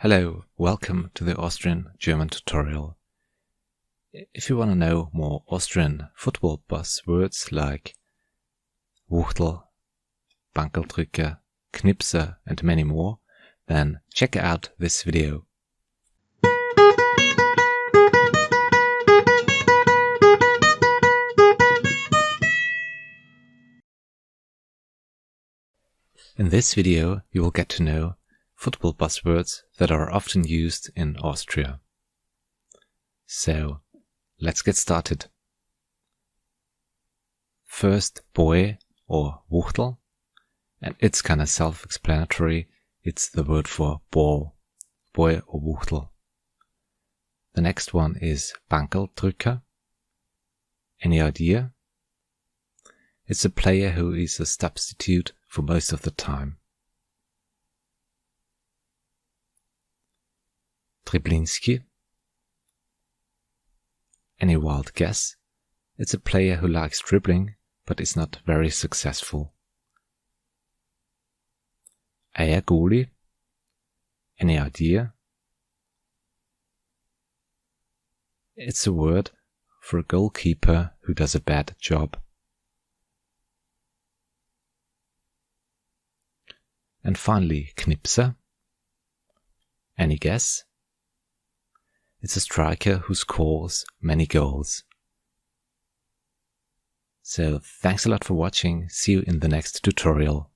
Hello, welcome to the Austrian German tutorial. If you want to know more Austrian football buzzwords like Wuchtel, Bankerldrücker, Knipser and many more, then check out this video. In this video you will get to know football buzzwords that are often used in Austria. So, let's get started. First, boy or Wuchtel, and it's kind of self-explanatory. It's the word for ball, boy or Wuchtel. The next one is Bankerldrücker. Any idea? It's a player who is a substitute for most of the time. Treblinski. Any wild guess? It's a player who likes dribbling but is not very successful. Eiergoalie. Any idea? It's a word for a goalkeeper who does a bad job. And finally, Knipsa. Any guess? It's a striker who scores many goals. So, thanks a lot for watching. See you in the next tutorial.